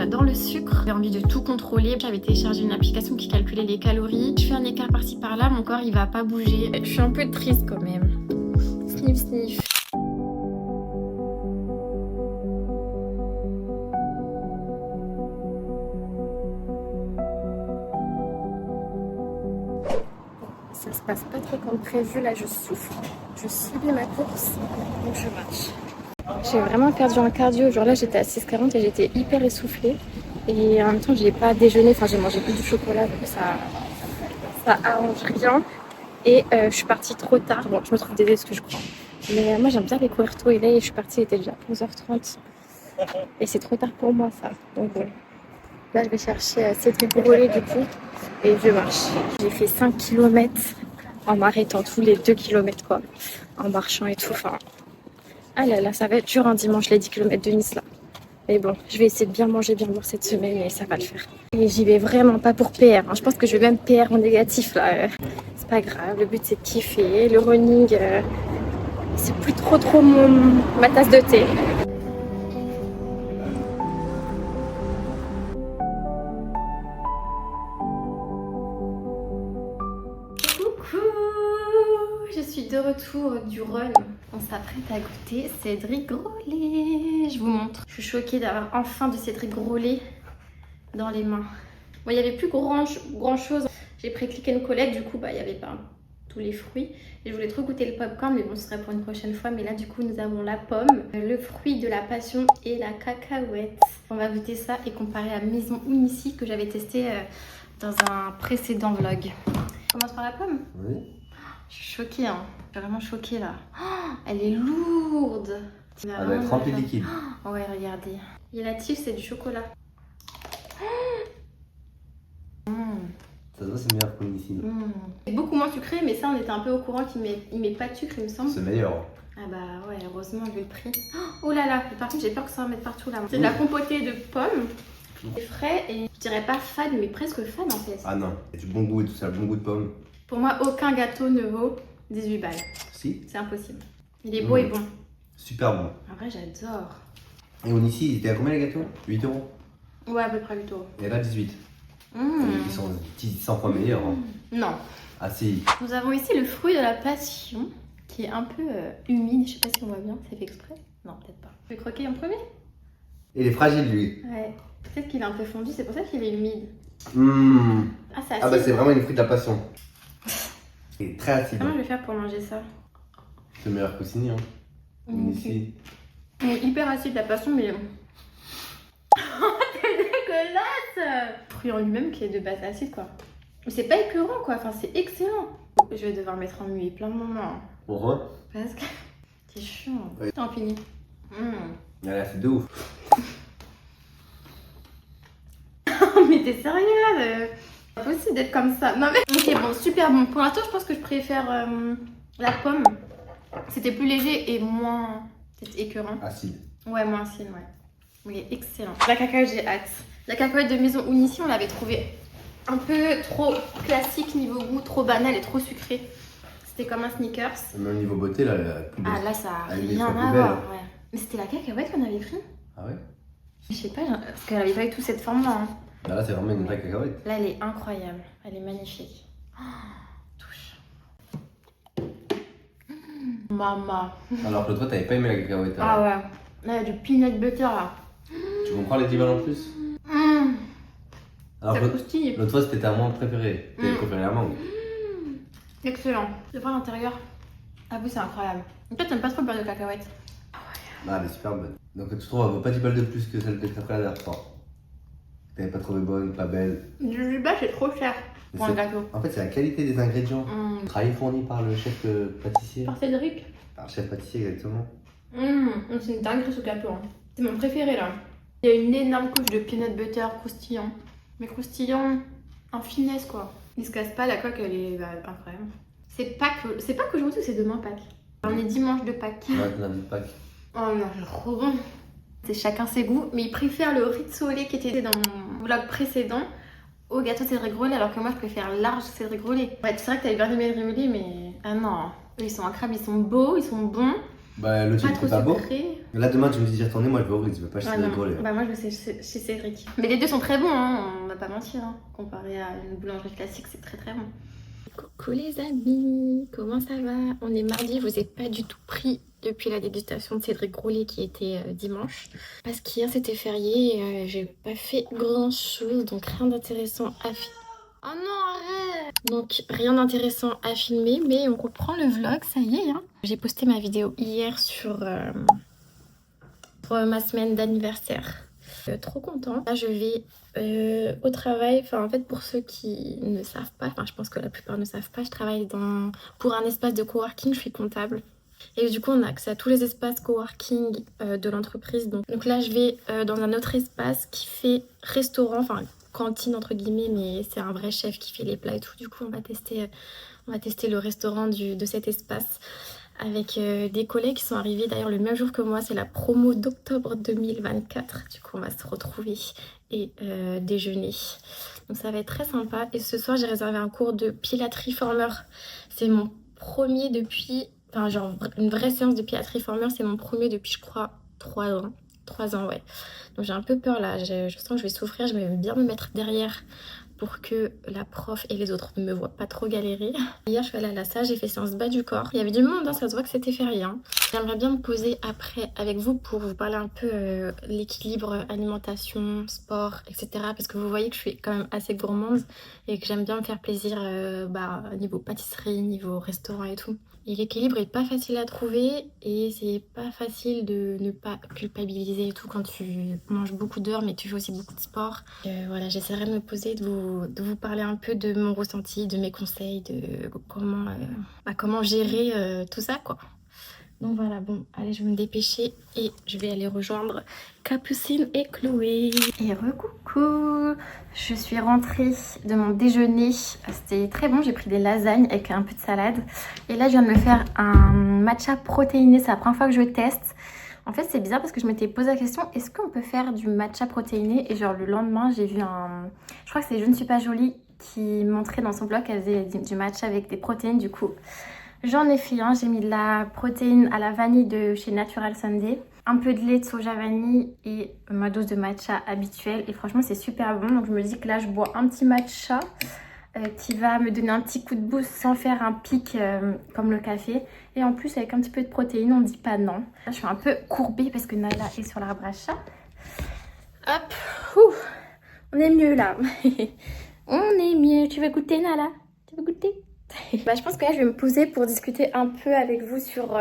j'adore le sucre. J'ai envie de tout contrôler. J'avais téléchargé une application qui calculait les calories. Je fais un écart par-ci par-là, mon corps il va pas bouger. Je suis un peu triste quand même. Sniff sniff. Ça se passe pas trop comme prévu, là je souffre. Je subis ma course, donc je marche. J'ai vraiment perdu en cardio, genre là j'étais à 6,40 et j'étais hyper essoufflée. Et en même temps j'ai pas déjeuné, enfin j'ai mangé plus du chocolat, donc ça arrange rien. Et je suis partie trop tard, bon je me trouve désolée ce que je crois. Mais moi j'aime bien les courir tôt et là je suis partie, il était déjà 11h30. Et c'est trop tard pour moi ça, donc bon. Là je vais chercher Cédric Grolet du coup et je marche. J'ai fait 5 km en m'arrêtant tous les 2 km quoi, en marchant et tout, enfin... Ah là là, ça va être dur un dimanche les 10 km de Nice là. Mais bon, je vais essayer de bien manger, bien boire cette semaine et ça va le faire. Et j'y vais vraiment pas pour PR, hein. Je pense que je vais même PR en négatif là. C'est pas grave, le but c'est de kiffer. Le running, c'est plus trop ma tasse de thé. Coucou, je suis de retour du run. On s'apprête à goûter Cédric Grolet. Je vous montre. Je suis choquée d'avoir enfin du Cédric Grolet dans les mains. Bon, il n'y avait plus grand chose. J'ai pris click and collect, du coup, il n'y avait pas tous les fruits. Et je voulais trop goûter le popcorn, mais bon, ce serait pour une prochaine fois. Mais là, du coup, nous avons la pomme, le fruit de la passion et la cacahuète. On va goûter ça et comparer à Maison Unici que j'avais testé dans un précédent vlog. On commence par la pomme? Oui. Je suis choquée, hein. Je suis vraiment choquée là. Oh, elle est lourde. Elle doit être remplie de liquide. Oh, ouais, regardez. Et la tige, c'est du chocolat. Ça se voit, c'est meilleur que ici. C'est beaucoup moins sucré, mais ça, on était un peu au courant qu'il met pas de sucre, il me semble. C'est meilleur. Ah bah ouais, heureusement, vu le prix. Oh là là, par contre, j'ai peur que ça en mette partout là. C'est de la compotée de pommes. C'est frais et je dirais pas fade, mais presque fade en fait. Ah non, il y a du bon goût et tout ça, le bon goût de pomme. Pour moi, aucun gâteau ne vaut 18 balles. Si. C'est impossible. Il est beau et bon. Super bon. En vrai, j'adore. Et on ici, il était à combien les gâteaux? 8 €. Ouais, à peu près 8 €. Et là, 18. Ils sont 100 fois meilleurs. Hein. Non. Ah si. Nous avons ici le fruit de la passion qui est un peu humide. Je sais pas si on voit bien, c'est fait exprès. Non, peut-être pas. Je vais croquer en premier. Il est fragile lui. Ouais. Peut-être qu'il est un peu fondu, c'est pour ça qu'il est humide. Ah, c'est acide. Ah bah c'est vraiment une fruit de la passion. Il est très acide. Comment je vais faire pour manger ça? C'est meilleur que Cini, hein. Ici. Il est hyper acide la passion, mais... C'est dégueulasse! Le fruit en lui-même qui est de base acide, quoi. Mais c'est pas écœurant, quoi. Enfin, c'est excellent. Je vais devoir mettre en muet plein de moments. Pourquoi? Parce que c'est chiant. Oui. Tant fini. Là, c'est de ouf. Mais t'es sérieuse? C'est pas possible d'être comme ça. Non mais... Ok, bon, super bon. Pour l'instant, je pense que je préfère la pomme. C'était plus léger et moins... Peut-être écœurant. Acide. Ouais, moins acide, ouais. Il est excellent. La cacahuète, j'ai hâte. La cacahuète de Maison Unici, on l'avait trouvée un peu trop classique niveau goût, trop banal et trop sucré. C'était comme un Snickers. Même au niveau beauté, là, la plus belle. Ah là, ça a Elle est rien trop à belle. voir. Ouais. Mais c'était la cacahuète qu'on avait pris. Ah ouais? Je sais pas, parce qu'elle avait pas eu toute cette forme-là. Hein. Là, c'est vraiment une vraie cacahuète. Là, elle est incroyable. Elle est magnifique. Oh, touche. Maman. Alors que toi, t'avais pas aimé la cacahuète. Ah ouais. Là, il y a du peanut butter là. Tu comprends les 10 balles en plus? Alors Ça que croustille. l'autre fois, c'était ta mangue préférée. T'avais préféré la mangue. Excellent. Tu vois l'intérieur? Ah oui, c'est incroyable. Toi, t'aimes pas trop le beurre de cacahuète? Ah, elle est super bonne. Donc, tu trouves, elle vaut pas 10 balles de plus que celle que t'as fait la dernière fois. T'avais pas trouvé bonne, pas belle. Du bas, c'est trop cher pour un gâteau. En fait, c'est la qualité des ingrédients. Travail fourni par le chef pâtissier. Par Cédric? Par le chef pâtissier, exactement. C'est une dinguerie ce gâteau. Hein. C'est mon préféré là. Il y a une énorme couche de peanut butter croustillant. Mais croustillant en finesse quoi. Il se casse pas, la coque elle est incroyable. C'est pas qu'aujourd'hui, c'est demain Pâques. On est dimanche de Pâques. Ouais, lundi de Pâques. Oh non, c'est trop bon. C'est chacun ses goûts, mais il préfère le Rizzoli qui était dans mon vlog précédent au gâteau Cédric Grolet, alors que moi je préfère large Cédric Grolet. Ouais, c'est vrai que t'avais bien aimé le Rémoli, mais ah non, eux, ils sont incroyables, ils sont beaux, ils sont bons. Bah, l'autre, il Pas était trop pas bon. sucré. Là, demain, tu me dis d'y retourner, moi, je vais au Ritz, je vais pas chez Ouais, Cédric non. Grolet. Bah moi je vais chez Cédric. Mais les deux sont très bons, hein, on va pas mentir. Hein. Comparé à une boulangerie classique, c'est très très bon. Coucou les amis, comment ça va? On est mardi, je vous ai pas du tout pris depuis la dégustation de Cédric Grolet qui était dimanche. Parce qu'hier c'était férié et j'ai pas fait grand chose, donc rien d'intéressant à filmer. Oh non, arrête! Donc rien d'intéressant à filmer, mais on reprend le vlog, ça y est. Hein. J'ai posté ma vidéo hier sur ma semaine d'anniversaire. Trop content. Là, je vais au travail. Enfin, en fait, pour ceux qui ne savent pas, enfin, je pense que la plupart ne savent pas, je travaille pour un espace de coworking, je suis comptable. Et du coup, on a accès à tous les espaces coworking de l'entreprise. Donc là, je vais dans un autre espace qui fait restaurant, enfin cantine entre guillemets, mais c'est un vrai chef qui fait les plats et tout. Du coup, on va tester le restaurant de cet espace avec des collègues qui sont arrivés d'ailleurs le même jour que moi. C'est la promo d'octobre 2024. Du coup, on va se retrouver et déjeuner. Donc ça va être très sympa. Et ce soir, j'ai réservé un cours de Pilates Reformer. C'est mon premier depuis... Enfin, genre une vraie séance de Pilates Reformer, c'est mon premier depuis, je crois, 3 ans. 3 ans, ouais. Donc j'ai un peu peur là. Je sens que je vais souffrir. Je vais bien me mettre derrière pour que la prof et les autres ne me voient pas trop galérer. Hier, je suis allée à la salle, j'ai fait séance bas du corps. Il y avait du monde, hein, ça se voit que c'était férié. Hein. J'aimerais bien me poser après avec vous pour vous parler un peu l'équilibre alimentation, sport, etc. Parce que vous voyez que je suis quand même assez gourmande et que j'aime bien me faire plaisir niveau pâtisserie, niveau restaurant et tout. Et l'équilibre est pas facile à trouver et c'est pas facile de ne pas culpabiliser et tout quand tu manges beaucoup d'heures mais tu fais aussi beaucoup de sport. Voilà, j'essaierai de me poser, de vous parler un peu de mon ressenti, de mes conseils, de comment gérer tout ça quoi. Donc voilà, bon, allez, je vais me dépêcher et je vais aller rejoindre Capucine et Chloé. Et recoucou! Je suis rentrée de mon déjeuner. C'était très bon, j'ai pris des lasagnes avec un peu de salade. Et là, je viens de me faire un matcha protéiné. C'est la première fois que je teste. En fait, c'est bizarre parce que je m'étais posé la question, est-ce qu'on peut faire du matcha protéiné? Et genre, le lendemain, j'ai vu je crois que c'est Je ne suis pas jolie qui montrait dans son blog qu'elle faisait du matcha avec des protéines. Du coup, j'en ai fait un, j'ai mis de la protéine à la vanille de chez Natural Sunday, un peu de lait de soja vanille et ma dose de matcha habituelle. Et franchement, c'est super bon. Donc je me dis que là, je bois un petit matcha qui va me donner un petit coup de boost sans faire un pic comme le café. Et en plus, avec un petit peu de protéines, on ne dit pas non. Là, je suis un peu courbée parce que Nala est sur l'arbre à chat. Hop, ouf, on est mieux là. On est mieux. Tu veux goûter, Nala? Tu veux goûter? Je pense que là je vais me poser pour discuter un peu avec vous sur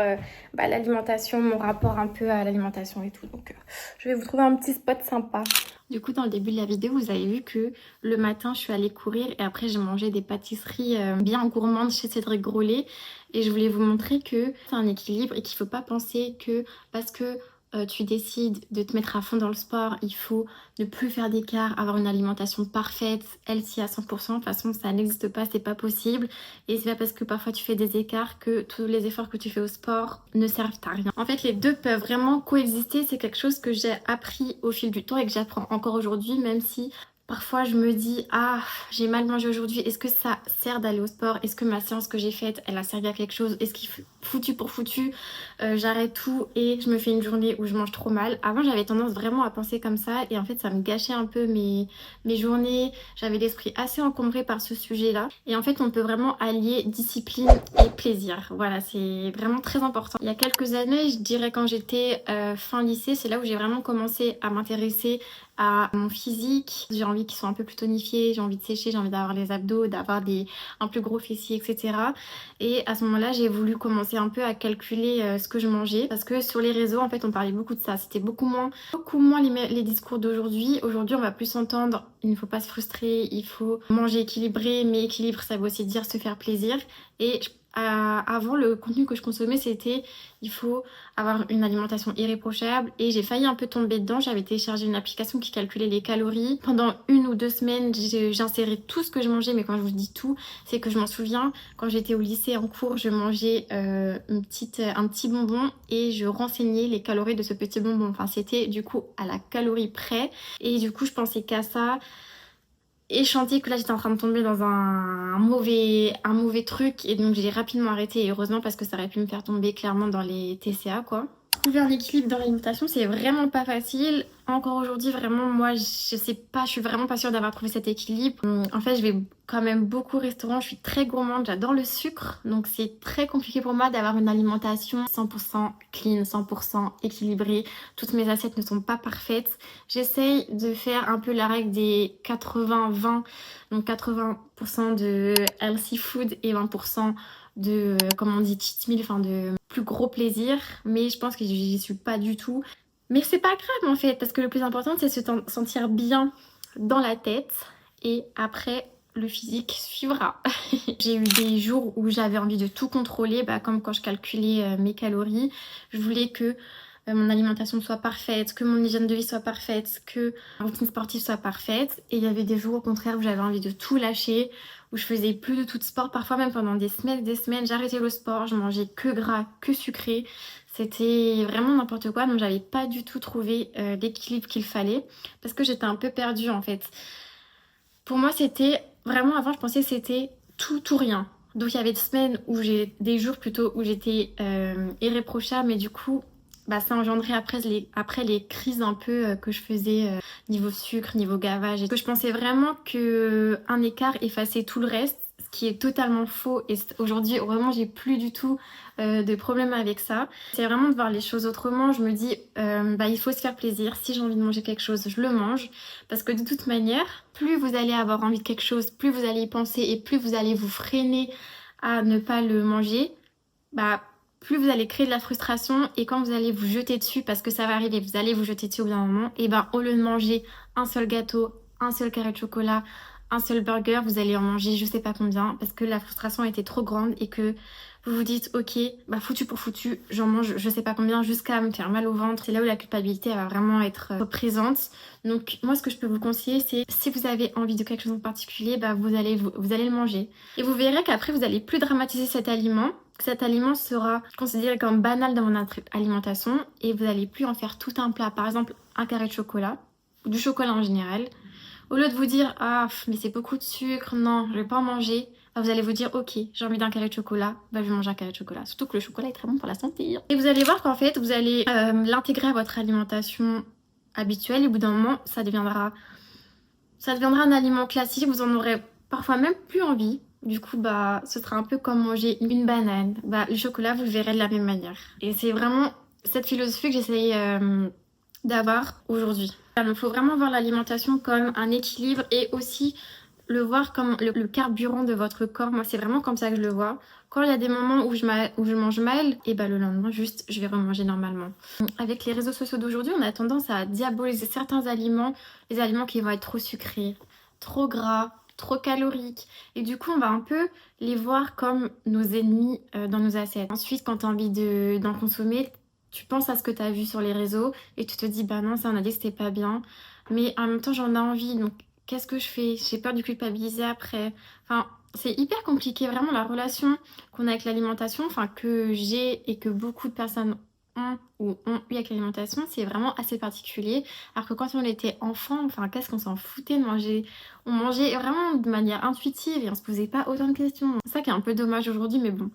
l'alimentation, mon rapport un peu à l'alimentation et tout. Donc je vais vous trouver un petit spot sympa. Du coup dans le début de la vidéo vous avez vu que le matin je suis allée courir et après j'ai mangé des pâtisseries bien gourmandes chez Cédric Grolet. Et je voulais vous montrer que c'est un équilibre et qu'il ne faut pas penser que parce que tu décides de te mettre à fond dans le sport, il faut ne plus faire d'écart, avoir une alimentation parfaite, healthy à 100%. De toute façon, ça n'existe pas, c'est pas possible. Et c'est pas parce que parfois tu fais des écarts que tous les efforts que tu fais au sport ne servent à rien. En fait, les deux peuvent vraiment coexister. C'est quelque chose que j'ai appris au fil du temps et que j'apprends encore aujourd'hui, même si parfois je me dis ah j'ai mal mangé aujourd'hui, est-ce que ça sert d'aller au sport? Est-ce que ma séance que j'ai faite elle a servi à quelque chose? Est-ce qu'il foutu pour foutu j'arrête tout et je me fais une journée où je mange trop mal? Avant j'avais tendance vraiment à penser comme ça et en fait ça me gâchait un peu mes journées. J'avais l'esprit assez encombré par ce sujet là et en fait on peut vraiment allier discipline et plaisir. Voilà, c'est vraiment très important. Il y a quelques années, je dirais quand j'étais fin lycée, c'est là où j'ai vraiment commencé à m'intéresser à mon physique. J'ai envie qu'ils soient un peu plus tonifiés, j'ai envie de sécher, j'ai envie d'avoir les abdos, d'avoir un plus gros fessier, etc. Et à ce moment-là, j'ai voulu commencer un peu à calculer ce que je mangeais parce que sur les réseaux, en fait, on parlait beaucoup de ça. C'était beaucoup moins les discours d'aujourd'hui. Aujourd'hui, on va plus s'entendre. Il ne faut pas se frustrer, il faut manger équilibré, mais équilibre, ça veut aussi dire se faire plaisir. Et avant, le contenu que je consommais, c'était il faut avoir une alimentation irréprochable et j'ai failli un peu tomber dedans. J'avais téléchargé une application qui calculait les calories. Pendant 1 ou 2 semaines, j'insérais tout ce que je mangeais, mais quand je vous dis tout, c'est que je m'en souviens. Quand j'étais au lycée en cours, je mangeais un petit bonbon et je renseignais les calories de ce petit bonbon. Enfin, c'était du coup à la calorie près et du coup, je pensais qu'à ça. échantillé que là j'étais en train de tomber dans un mauvais truc et donc j'ai rapidement arrêté et heureusement parce que ça aurait pu me faire tomber clairement dans les TCA quoi. Trouver un équilibre dans l'alimentation c'est vraiment pas facile. Encore aujourd'hui vraiment moi je sais pas, je suis vraiment pas sûre d'avoir trouvé cet équilibre. En fait je vais quand même beaucoup au restaurant, je suis très gourmande, j'adore le sucre donc c'est très compliqué pour moi d'avoir une alimentation 100% clean, 100% équilibrée. Toutes mes assiettes ne sont pas parfaites. J'essaye de faire un peu la règle des 80-20, donc 80% de healthy food et 20% de, comme on dit, cheat meal, enfin de plus gros plaisir. Mais je pense que j'y suis pas du tout. Mais c'est pas grave en fait, parce que le plus important c'est se sentir bien dans la tête et après le physique suivra. J'ai eu des jours où j'avais envie de tout contrôler, comme quand je calculais mes calories. Je voulais que mon alimentation soit parfaite, que mon hygiène de vie soit parfaite, que ma routine sportive soit parfaite. Et il y avait des jours au contraire où j'avais envie de tout lâcher, où je faisais plus de tout sport, parfois même pendant des semaines, j'arrêtais le sport, je mangeais que gras, que sucré. C'était vraiment n'importe quoi, donc j'avais pas du tout trouvé l'équilibre qu'il fallait, parce que j'étais un peu perdue en fait. Pour moi c'était, vraiment avant je pensais que c'était tout ou rien. Donc il y avait des jours plutôt où j'étais irréprochable, mais du coup ça engendrait après les crises un peu que je faisais niveau sucre, niveau gavage. Et que je pensais vraiment qu'un écart effaçait tout le reste, ce qui est totalement faux. Et aujourd'hui, vraiment, j'ai plus du tout de problème avec ça. C'est vraiment de voir les choses autrement. Je me dis, il faut se faire plaisir. Si j'ai envie de manger quelque chose, je le mange. Parce que de toute manière, plus vous allez avoir envie de quelque chose, plus vous allez y penser et plus vous allez vous freiner à ne pas le manger, plus vous allez créer de la frustration et quand vous allez vous jeter dessus, parce que ça va arriver, vous allez vous jeter dessus au bout d'un moment, et au lieu de manger un seul gâteau, un seul carré de chocolat, un seul burger, vous allez en manger je sais pas combien, parce que la frustration a été trop grande et que vous vous dites ok, foutu pour foutu, j'en mange je sais pas combien jusqu'à me faire mal au ventre. C'est là où la culpabilité va vraiment être présente. Donc moi ce que je peux vous conseiller c'est, si vous avez envie de quelque chose en particulier, vous allez le manger. Et vous verrez qu'après vous allez plus dramatiser cet aliment. Cet aliment sera considéré comme banal dans mon alimentation et vous n'allez plus en faire tout un plat. Par exemple, un carré de chocolat, ou du chocolat en général. Au lieu de vous dire « Ah, mais c'est beaucoup de sucre, non, je vais pas en manger », vous allez vous dire « Ok, j'ai envie d'un carré de chocolat, je vais manger un carré de chocolat. » Surtout que le chocolat est très bon pour la santé. Et vous allez voir qu'en fait, vous allez l'intégrer à votre alimentation habituelle et au bout d'un moment, ça deviendra un aliment classique. Vous en aurez parfois même plus envie. Du coup, ce sera un peu comme manger une banane. Le chocolat, vous le verrez de la même manière. Et c'est vraiment cette philosophie que j'essaye d'avoir aujourd'hui. Il faut vraiment voir l'alimentation comme un équilibre et aussi le voir comme le carburant de votre corps. Moi, c'est vraiment comme ça que je le vois. Quand il y a des moments où je mange mal, et le lendemain, juste, je vais remanger normalement. Avec les réseaux sociaux d'aujourd'hui, on a tendance à diaboliser certains aliments, les aliments qui vont être trop sucrés, trop gras, trop caloriques. Et du coup, on va un peu les voir comme nos ennemis dans nos assiettes. Ensuite, quand tu as envie d'en consommer, tu penses à ce que tu as vu sur les réseaux et tu te dis non, ça on a dit que c'était pas bien. Mais en même temps, j'en ai envie, donc qu'est-ce que je fais? J'ai peur de culpabiliser après. Enfin, c'est hyper compliqué, vraiment la relation qu'on a avec l'alimentation, que j'ai et que beaucoup de personnes ont eu avec l'alimentation, c'est vraiment assez particulier. Alors que quand on était enfant, qu'est-ce qu'on s'en foutait de manger? On mangeait vraiment de manière intuitive et on se posait pas autant de questions. C'est ça qui est un peu dommage aujourd'hui, mais bon.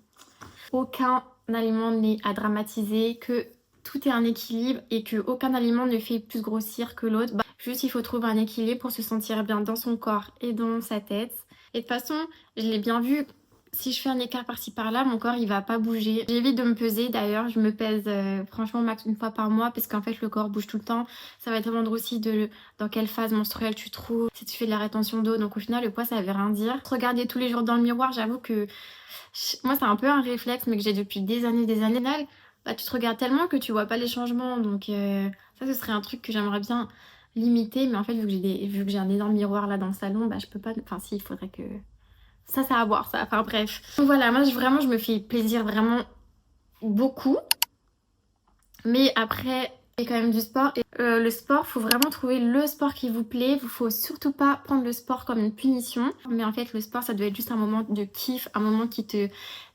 Aucun aliment n'est à dramatiser, que tout est un équilibre et que aucun aliment ne fait plus grossir que l'autre. Juste il faut trouver un équilibre pour se sentir bien dans son corps et dans sa tête. Et de toute façon, je l'ai bien vu, si je fais un écart par-ci par-là, mon corps il va pas bouger. J'évite de me peser d'ailleurs, je me pèse franchement max une fois par mois parce qu'en fait le corps bouge tout le temps. Ça va dépendre aussi de dans quelle phase menstruelle tu te trouves, si tu fais de la rétention d'eau. Donc au final le poids ça veut rien dire. Regarder tous les jours dans le miroir, j'avoue que moi c'est un peu un réflexe mais que j'ai depuis des années. Tu te regardes tellement que tu vois pas les changements. Donc ça ce serait un truc que j'aimerais bien limiter. Mais en fait vu que j'ai un énorme miroir là dans le salon, je peux pas... Enfin si, il faudrait que... Ça à voir ça. Enfin bref. Donc voilà, moi vraiment je me fais plaisir vraiment beaucoup. Mais après... Et quand même du sport. Et le sport, faut vraiment trouver le sport qui vous plaît. Il faut surtout pas prendre le sport comme une punition. Mais en fait, le sport, ça doit être juste un moment de kiff, un moment qui te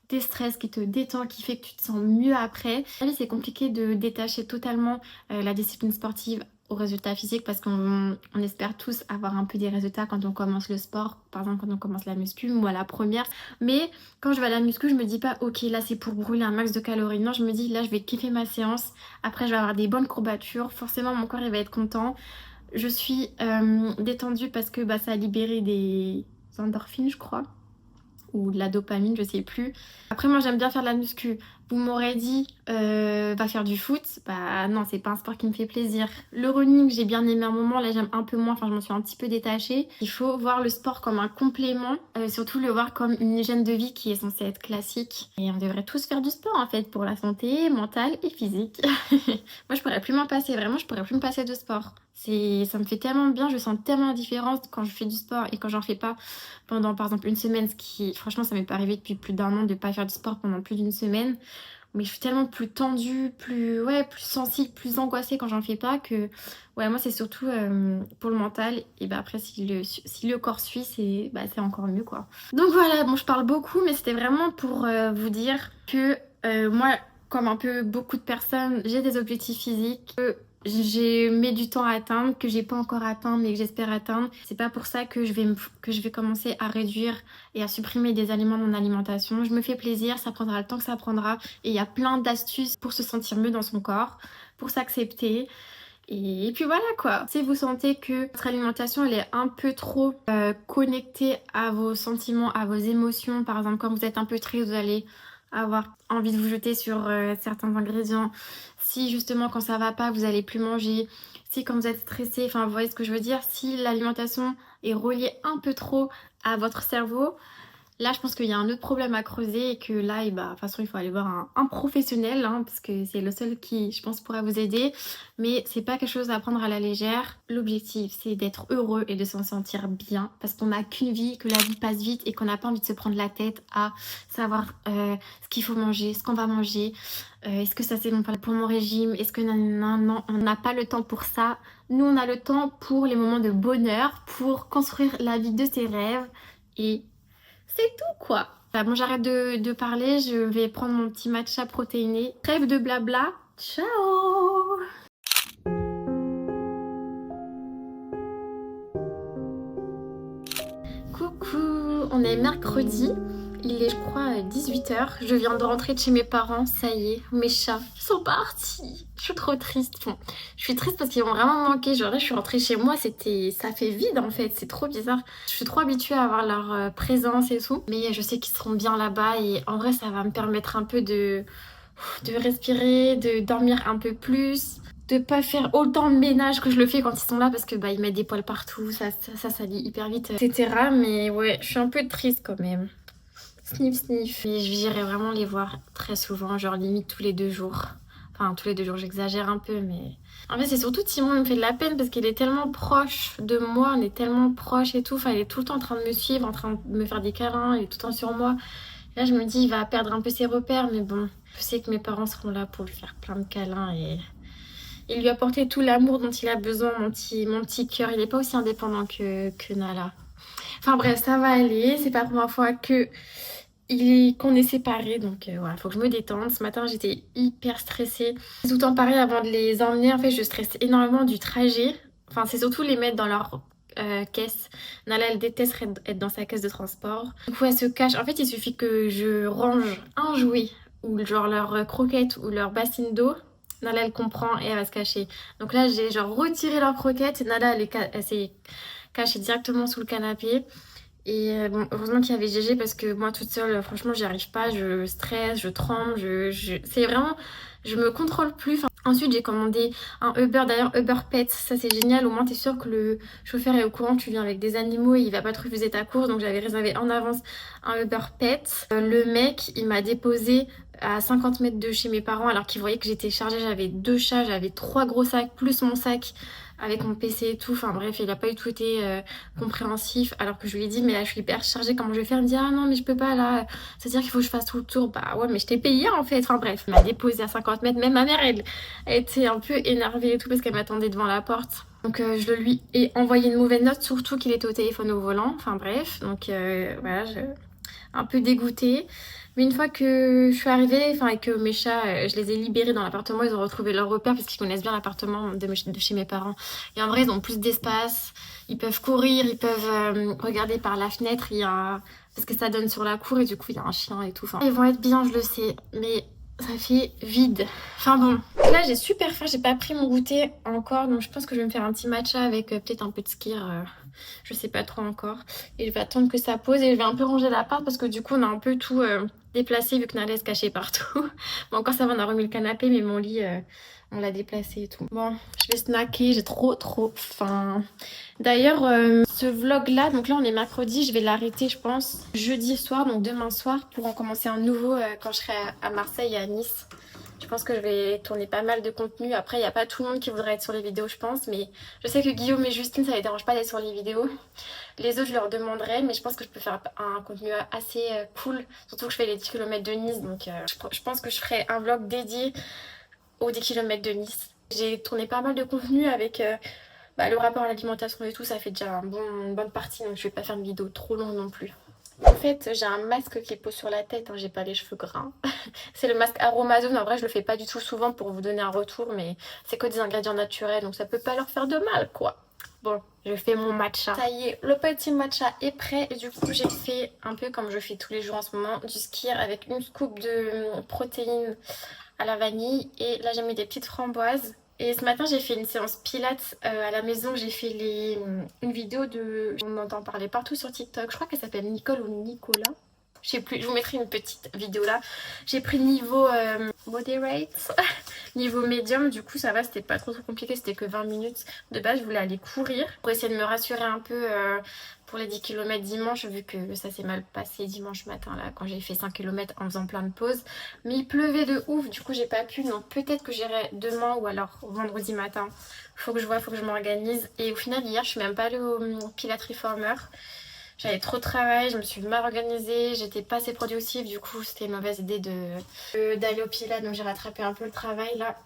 déstresse, qui te détend, qui fait que tu te sens mieux après. C'est compliqué de détacher totalement la discipline sportive aux résultats physiques parce qu'on espère tous avoir un peu des résultats quand on commence le sport, par exemple quand on commence la muscu, moi la première. Mais quand je vais à la muscu, je me dis pas ok là c'est pour brûler un max de calories. Non, je me dis là je vais kiffer ma séance, après je vais avoir des bonnes courbatures, forcément mon corps il va être content. Je suis détendue parce que ça a libéré des endorphines je crois, ou de la dopamine, je sais plus. Après moi j'aime bien faire de la muscu. Vous m'aurez dit va faire du foot, bah non c'est pas un sport qui me fait plaisir. Le running j'ai bien aimé un moment, là j'aime un peu moins, enfin je m'en suis un petit peu détachée. Il faut voir le sport comme un complément, surtout le voir comme une hygiène de vie qui est censée être classique. Et on devrait tous faire du sport en fait pour la santé mentale et physique. Moi je pourrais plus m'en passer, vraiment je pourrais plus me passer de sport. Ça me fait tellement bien, je sens tellement la différence quand je fais du sport et quand j'en fais pas pendant par exemple une semaine, ce qui franchement ça m'est pas arrivé depuis plus d'1 an de pas faire du sport pendant plus d'une semaine. Mais je suis tellement plus tendue, plus sensible, plus angoissée quand j'en fais pas que moi c'est surtout pour le mental. Et après si le corps suit c'est encore mieux quoi. Donc voilà, bon je parle beaucoup mais c'était vraiment pour vous dire que moi comme un peu beaucoup de personnes j'ai des objectifs physiques j'ai mis du temps à atteindre, que j'ai pas encore atteint mais que j'espère atteindre. C'est pas pour ça que je vais commencer à réduire et à supprimer des aliments de mon alimentation. Je me fais plaisir, ça prendra le temps que ça prendra. Et il y a plein d'astuces pour se sentir mieux dans son corps, pour s'accepter. Et puis voilà quoi. Si vous sentez que votre alimentation elle est un peu trop connectée à vos sentiments, à vos émotions, par exemple quand vous êtes un peu triste, vous allez avoir envie de vous jeter sur certains ingrédients. Si justement quand ça va pas vous allez plus manger, si quand vous êtes stressé, enfin vous voyez ce que je veux dire, si l'alimentation est reliée un peu trop à votre cerveau, là je pense qu'il y a un autre problème à creuser et que là de toute façon il faut aller voir un professionnel parce que c'est le seul qui je pense pourra vous aider, mais c'est pas quelque chose à prendre à la légère. L'objectif c'est d'être heureux et de s'en sentir bien parce qu'on n'a qu'une vie, que la vie passe vite et qu'on n'a pas envie de se prendre la tête à savoir ce qu'il faut manger, ce qu'on va manger, est-ce que ça c'est bon pour mon régime, est-ce que non, on n'a pas le temps pour ça. Nous on a le temps pour les moments de bonheur, pour construire la vie de ses rêves et c'est tout quoi. Bon j'arrête de parler, je vais prendre mon petit matcha protéiné. Trêve de blabla, ciao. Coucou, on est mercredi. Il est je crois 18h, je viens de rentrer de chez mes parents, ça y est, mes chats sont partis. Je suis trop triste. Bon, je suis triste parce qu'ils m'ont vraiment manqué, genre là je suis rentrée chez moi, ça fait vide en fait, c'est trop bizarre. Je suis trop habituée à avoir leur présence et tout, mais je sais qu'ils seront bien là-bas et en vrai ça va me permettre un peu de respirer, de dormir un peu plus, de pas faire autant de ménage que je le fais quand ils sont là parce que ils mettent des poils partout, ça salit hyper vite, etc. Mais ouais, je suis un peu triste quand même. Sniff sniff. Et j'irai vraiment les voir très souvent, genre limite tous les 2 jours. Enfin tous les 2 jours, j'exagère un peu mais... En fait c'est surtout Timon, il me fait de la peine parce qu'il est tellement proche de moi, on est tellement proche et tout. Enfin il est tout le temps en train de me suivre, en train de me faire des câlins, il est tout le temps sur moi. Là je me dis il va perdre un peu ses repères mais bon, je sais que mes parents seront là pour lui faire plein de câlins et lui apporter tout l'amour dont il a besoin, mon petit cœur. Il est pas aussi indépendant que Nala. Enfin bref, ça va aller, c'est pas la première fois qu'on est séparés, donc voilà, faut que je me détende. Ce matin j'étais hyper stressée. Tout le temps pareil avant de les emmener, en fait je stresse énormément du trajet. Enfin c'est surtout les mettre dans leur caisse. Nala elle déteste être dans sa caisse de transport. Du coup elle se cache, en fait il suffit que je range un jouet ou genre leur croquette ou leur bassine d'eau. Nala elle comprend et elle va se cacher. Donc là j'ai genre retiré leur croquette et Nala elle s'est cachée directement sous le canapé. Et bon, heureusement qu'il y avait GG parce que moi toute seule, franchement, j'y arrive pas, je stresse, je tremble, c'est vraiment, je me contrôle plus. Enfin, ensuite, j'ai commandé un Uber, d'ailleurs Uber Pets, ça c'est génial, au moins t'es sûr que le chauffeur est au courant, tu viens avec des animaux et il va pas te refuser ta course, donc j'avais réservé en avance un Uber Pets. Le mec, il m'a déposé à 50 mètres de chez mes parents alors qu'il voyait que j'étais chargée, j'avais 2 chats, j'avais 3 gros sacs, plus mon sac avec mon PC et tout, enfin bref il a pas du tout été compréhensif alors que je lui ai dit mais là je suis hyper chargée, comment je vais faire, il me dit ah non mais je peux pas là, c'est à dire qu'il faut que je fasse tout le tour, bah ouais mais je t'ai payé en fait, enfin bref il m'a déposé à 50 mètres, même ma mère elle était un peu énervée et tout parce qu'elle m'attendait devant la porte, donc je lui ai envoyé une mauvaise note, surtout qu'il était au téléphone au volant, enfin bref, donc voilà un peu dégoûtée. Mais une fois que je suis arrivée, enfin, et que mes chats, je les ai libérés dans l'appartement, ils ont retrouvé leur repère parce qu'ils connaissent bien l'appartement de chez mes parents. Et en vrai, ils ont plus d'espace, ils peuvent courir, ils peuvent regarder par la fenêtre, parce que ça donne sur la cour et du coup, il y a un chien et tout. Enfin, ils vont être bien, je le sais, mais ça fait vide. Enfin bon, là j'ai super faim, j'ai pas pris mon goûter encore, donc je pense que je vais me faire un petit matcha avec peut-être un peu de skyr, je sais pas trop encore. Et je vais attendre que ça pose et je vais un peu ranger l'appart parce que du coup on a un peu tout déplacé vu que Nala se cachait partout. Bon, encore ça va, on a remis le canapé, mais mon lit on l'a déplacé et tout. Bon, je vais snacker, j'ai trop faim. D'ailleurs, ce vlog là, donc là on est mercredi, je vais l'arrêter je pense jeudi soir, donc demain soir, pour en commencer un nouveau quand je serai à Marseille et à Nice. Je pense que je vais tourner pas mal de contenu. Après, il n'y a pas tout le monde qui voudrait être sur les vidéos, je pense. Mais je sais que Guillaume et Justine, ça les dérange pas d'être sur les vidéos. Les autres, je leur demanderai. Mais je pense que je peux faire un contenu assez cool. Surtout que je fais les 10 km de Nice. Donc je pense que je ferai un vlog dédié aux 10 km de Nice. J'ai tourné pas mal de contenu avec le rapport à l'alimentation et tout. Ça fait déjà une bonne partie. Donc je vais pas faire une vidéo trop longue non plus. En fait, j'ai un masque qui pose sur la tête, hein, j'ai pas les cheveux gras. C'est le masque Aromazone, en vrai je le fais pas du tout souvent pour vous donner un retour, mais c'est que des ingrédients naturels, donc ça peut pas leur faire de mal quoi. Bon, je fais mon matcha. Ça y est, le petit matcha est prêt et du coup j'ai fait un peu comme je fais tous les jours en ce moment, du skyr avec une scoop de protéines à la vanille et là j'ai mis des petites framboises. Et ce matin j'ai fait une séance pilates à la maison, j'ai fait une vidéo on entend parler partout sur TikTok, je crois qu'elle s'appelle Nicole ou Nicolas. Je sais plus, je vous mettrai une petite vidéo là. J'ai pris le niveau moderate, niveau médium, du coup ça va, c'était pas trop compliqué, c'était que 20 minutes. De base je voulais aller courir pour essayer de me rassurer un peu pour les 10 km dimanche, vu que ça s'est mal passé dimanche matin là quand j'ai fait 5 km en faisant plein de pauses. Mais il pleuvait de ouf, du coup j'ai pas pu, donc peut-être que j'irai demain ou alors vendredi matin. Faut que je vois, faut que je m'organise. Et au final hier je suis même pas allée au Pilates Reformer. J'avais trop de travail, je me suis mal organisée, j'étais pas assez productive, du coup c'était une mauvaise idée d'aller au Pilates, donc j'ai rattrapé un peu le travail là.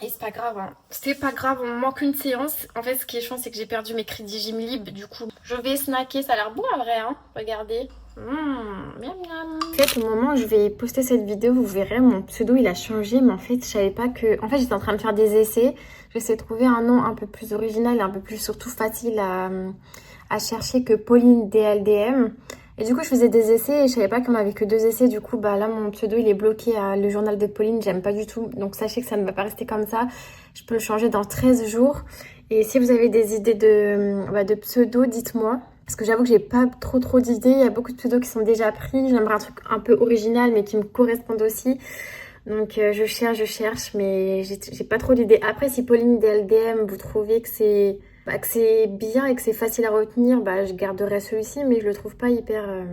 Et c'est pas grave, hein. C'était pas grave, on manque une séance. En fait ce qui est chiant c'est que j'ai perdu mes crédits Gymlib, du coup je vais snacker, ça a l'air bon en vrai, hein. Regardez. Miam miam. En fait au moment où je vais poster cette vidéo, vous verrez mon pseudo il a changé, mais en fait je savais pas que... En fait j'étais en train de faire des essais, j'essaie de trouver un nom un peu plus original et un peu plus surtout facile à chercher que Pauline DLDM. Et du coup je faisais des essais et je savais pas qu'on avait que 2 essais. Du coup là mon pseudo il est bloqué à le journal de Pauline, j'aime pas du tout. Donc sachez que ça ne va pas rester comme ça. Je peux le changer dans 13 jours. Et si vous avez des idées de pseudo, dites-moi. Parce que j'avoue que j'ai pas trop d'idées. Il y a beaucoup de pseudos qui sont déjà pris. J'aimerais un truc un peu original mais qui me correspondent aussi. Donc je cherche mais j'ai pas trop d'idées. Après si Pauline DLDM vous trouvez que c'est bien et que c'est facile à retenir, je garderai celui-ci, mais je le trouve pas hyper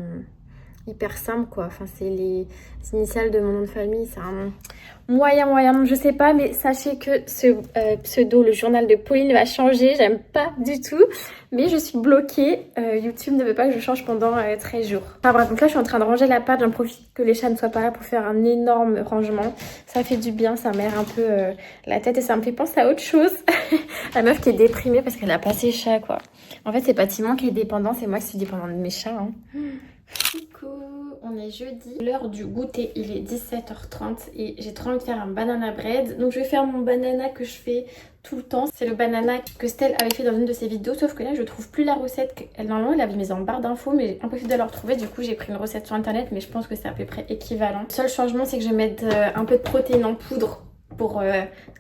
simple quoi. Enfin c'est les initiales de mon nom de famille, c'est un moyen, je sais pas, mais sachez que ce pseudo, le journal de Pauline, va changer, j'aime pas du tout, mais je suis bloquée, YouTube ne veut pas que je change pendant 13 jours. Enfin bref, donc là je suis en train de ranger la pâte, j'en profite que les chats ne soient pas là pour faire un énorme rangement, ça fait du bien, ça m'aère un peu la tête et ça me fait penser à autre chose. La meuf qui est déprimée parce qu'elle a pas ses chats quoi. En fait c'est pas Timon qui est dépendant, c'est moi qui suis dépendante de mes chats, hein. Coucou, on est jeudi, l'heure du goûter, il est 17h30 et j'ai trop envie de faire un banana bread. Donc je vais faire mon banana que je fais tout le temps. C'est le banana que Stell avait fait dans une de ses vidéos, sauf que là je trouve plus la recette. Normalement elle avait mis en barre d'infos mais impossible de la retrouver, du coup j'ai pris une recette sur internet mais je pense que c'est à peu près équivalent. Le seul changement c'est que je vais mettre un peu de protéines en poudre pour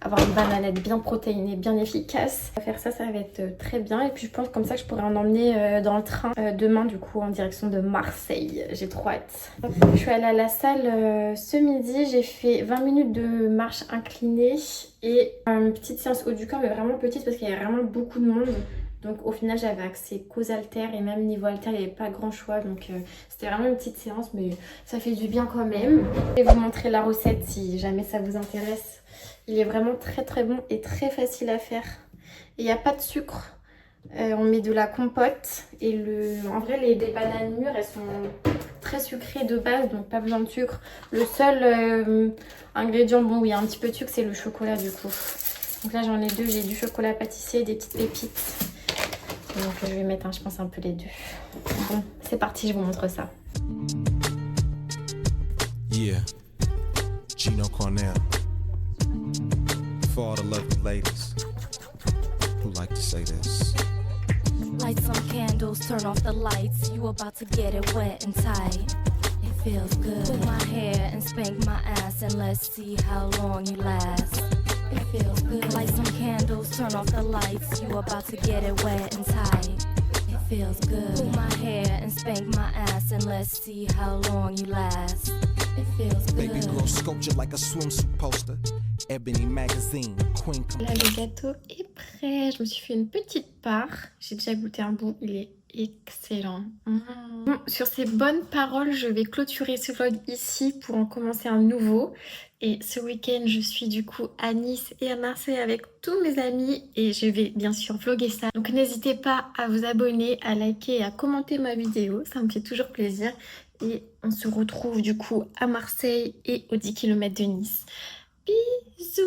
avoir une bananette bien protéinée, bien efficace. On va faire ça, ça va être très bien. Et puis je pense comme ça que je pourrais en emmener dans le train demain du coup en direction de Marseille. J'ai trop hâte. Je suis allée à la salle ce midi, j'ai fait 20 minutes de marche inclinée et une petite séance haut du corps, mais vraiment petite parce qu'il y a vraiment beaucoup de monde. Donc au final j'avais accès qu'aux haltères et même niveau haltères il n'y avait pas grand choix, donc c'était vraiment une petite séance mais ça fait du bien quand même. Je vais vous montrer la recette si jamais ça vous intéresse. Il est vraiment très bon et très facile à faire. Il n'y a pas de sucre, on met de la compote et en vrai des bananes mûres elles sont très sucrées de base donc pas besoin de sucre. Le seul ingrédient bon où il y a un petit peu de sucre c'est le chocolat du coup. Donc là j'en ai 2, j'ai du chocolat pâtissier et des petites pépites. Donc je vais mettre je pense un peu les deux. Bon c'est parti, je vous montre ça. Yeah, Gino Cornell. For all the lovely ladies who like to say this. Light some candles, turn off the lights. You about to get it wet and tight. It feels good. Pull my hair and spank my ass, and let's see how long you last. It feels good. Light some candles, turn off the lights. You about to get it wet and tight. It feels good. Pull my hair and spank my ass, and let's see how long you last. It feels good. Baby girl sculpture like a swimsuit poster. Ebony magazine, queen. Là, le gâteau est prêt. Je me suis fait une petite part. J'ai déjà goûté un bout. Il est excellent. Bon, sur ces bonnes paroles, je vais clôturer ce vlog ici pour en commencer un nouveau. Et ce week-end, je suis du coup à Nice et à Marseille avec tous mes amis. Et je vais bien sûr vlogger ça. Donc n'hésitez pas à vous abonner, à liker et à commenter ma vidéo. Ça me fait toujours plaisir. Et on se retrouve du coup à Marseille et aux 10 km de Nice. Bisous!